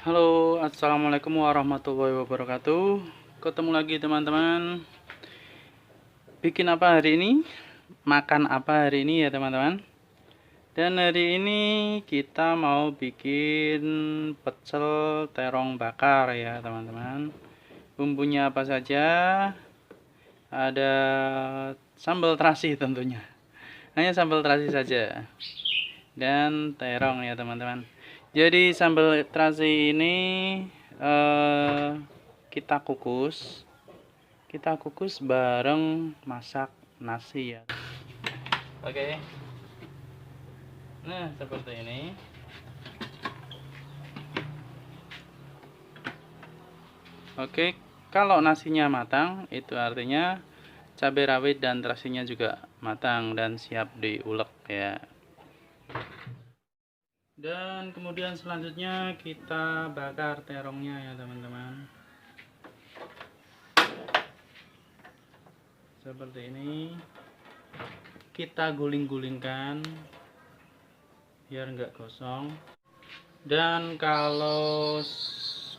Halo, assalamualaikum warahmatullahi wabarakatuh. Ketemu lagi teman-teman. Bikin apa hari ini? Makan apa hari ini ya teman-teman? Dan hari ini kita mau bikin pecel terong bakar ya teman-teman. Bumbunya apa saja? Ada sambal terasi tentunya. Hanya sambal terasi saja. Dan terong ya teman-teman. Jadi sambal terasi ini eh, kita kukus bareng masak nasi ya. Oke. Nah, seperti ini. Oke, kalau nasinya matang itu artinya cabai rawit dan terasinya juga matang dan siap diulek ya. Dan kemudian selanjutnya kita bakar terongnya ya teman-teman. Seperti ini. Kita guling-gulingkan biar enggak gosong. Dan kalau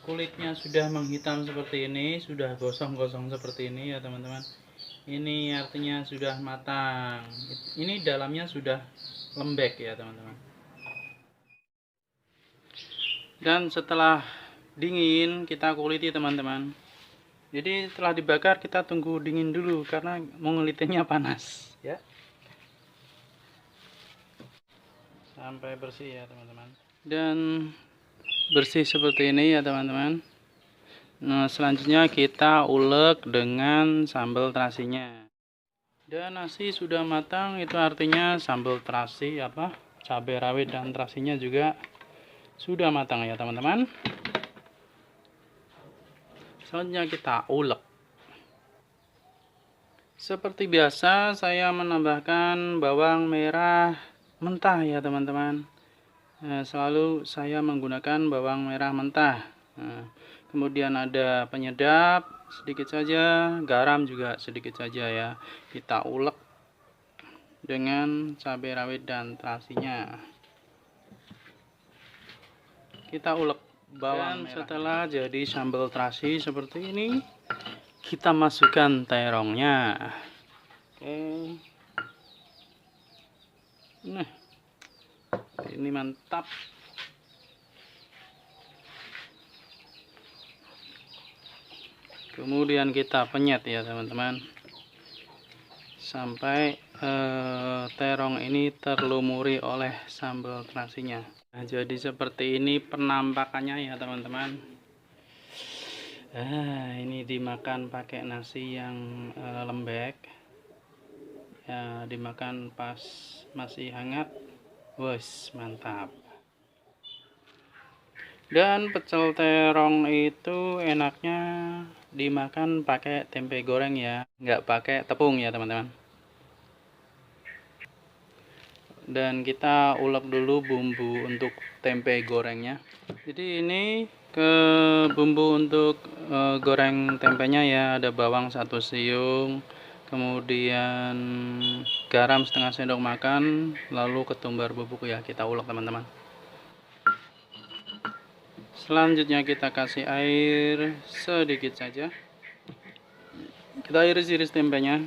kulitnya sudah menghitam seperti ini, sudah gosong-gosong seperti ini ya teman-teman, ini artinya sudah matang. Ini dalamnya sudah lembek ya teman-teman. Dan setelah dingin kita kuliti teman-teman. Jadi setelah dibakar kita tunggu dingin dulu karena mengulitinya panas ya. Sampai bersih ya teman-teman. Dan bersih seperti ini ya teman-teman. Nah, selanjutnya kita ulek dengan sambal terasinya. Dan nasi sudah matang, itu artinya sambal terasi cabai rawit dan terasinya juga sudah matang ya teman-teman. Selanjutnya kita ulek. Seperti biasa saya menambahkan bawang merah mentah ya teman-teman. Selalu saya menggunakan bawang merah mentah. Kemudian ada penyedap sedikit saja, garam juga sedikit saja ya. Kita ulek dengan cabai rawit dan terasinya. Kita ulek bawang merah. Setelah jadi sambal terasi seperti ini, kita masukkan terongnya. Oke. Nah, ini mantap. Kemudian kita penyet ya teman-teman sampai terong ini terlumuri oleh sambal terasinya. Nah, jadi seperti ini penampakannya ya teman-teman. Ini dimakan pakai nasi yang lembek ya, dimakan pas masih hangat. Wes, mantap. Dan pecel terong itu enaknya dimakan pakai tempe goreng ya, nggak pakai tepung ya teman-teman. Dan kita ulek dulu bumbu untuk tempe gorengnya. Jadi ini bumbu untuk goreng tempenya ya, ada bawang 1 siung, kemudian garam setengah sendok makan, lalu ketumbar bubuk ya, kita ulek teman-teman. Selanjutnya kita kasih air sedikit saja. Kita iris-iris tempenya.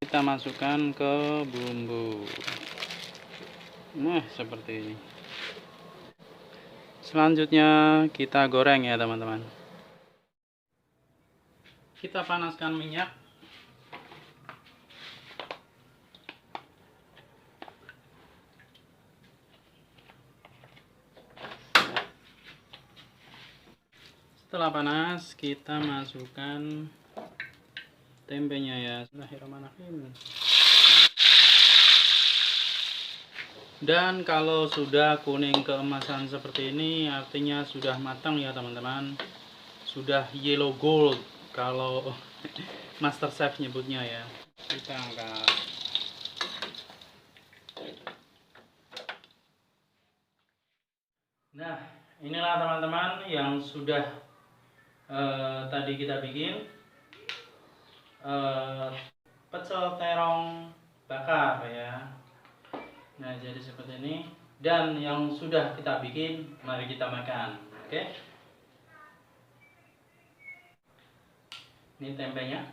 Kita masukkan ke bumbu. Nah, seperti ini. Selanjutnya kita goreng ya teman-teman. Kita panaskan minyak. Setelah panas, kita masukkan tempenya ya. Bismillahirrahmanirrahim. Dan kalau sudah kuning keemasan seperti ini, artinya sudah matang ya teman-teman. Sudah yellow gold kalau Master Chef nyebutnya ya. Kita angkat. Nah, inilah teman-teman yang sudah tadi kita bikin. eh, pecel terong bakar ya. Nah, jadi seperti ini. Dan yang sudah kita bikin, mari kita makan. Oke. Ini tempenya.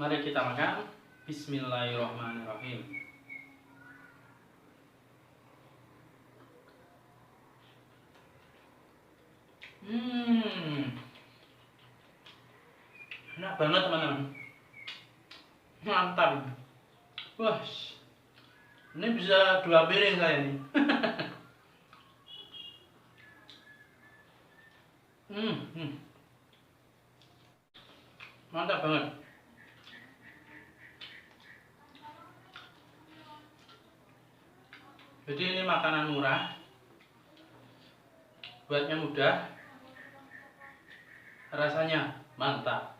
Mari kita makan. Bismillahirrahmanirrahim. Enak banget teman-teman. Mantap. Wah, ini bisa 2 piring saya ini. Mantap banget. Jadi ini makanan murah, buatnya mudah, rasanya mantap.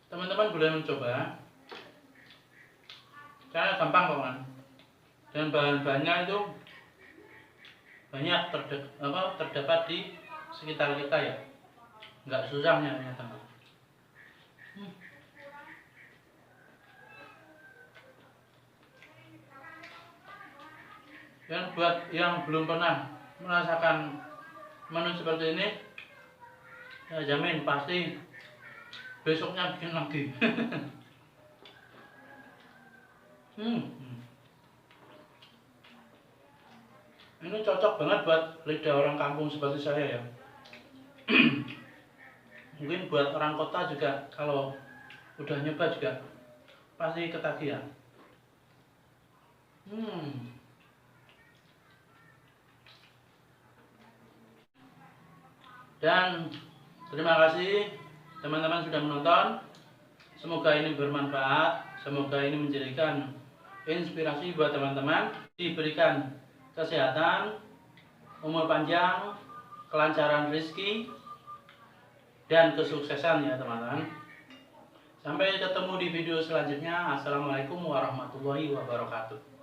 Teman-teman boleh mencoba. Cara gampang kok kan. Dan bahan-bahannya itu banyak terdapat di sekitar kita ya. Nggak susah nyarinya teman. Dan buat yang belum pernah merasakan menu seperti ini, saya jamin pasti besoknya bikin lagi. Ini cocok banget buat lidah orang kampung seperti saya ya. Mungkin buat orang kota juga kalau udah nyoba juga pasti ketagihan. Dan terima kasih teman-teman sudah menonton. Semoga ini bermanfaat. Semoga ini menjadikan inspirasi buat teman-teman. Diberikan kesehatan, umur panjang, kelancaran rezeki, dan kesuksesan ya teman-teman. Sampai ketemu di video selanjutnya. Assalamualaikum warahmatullahi wabarakatuh.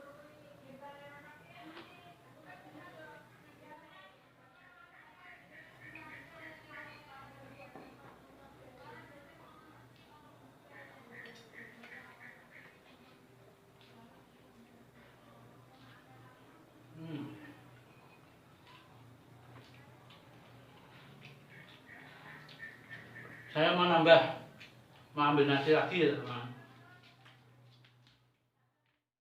Saya mau ambil nasi lagi ya teman.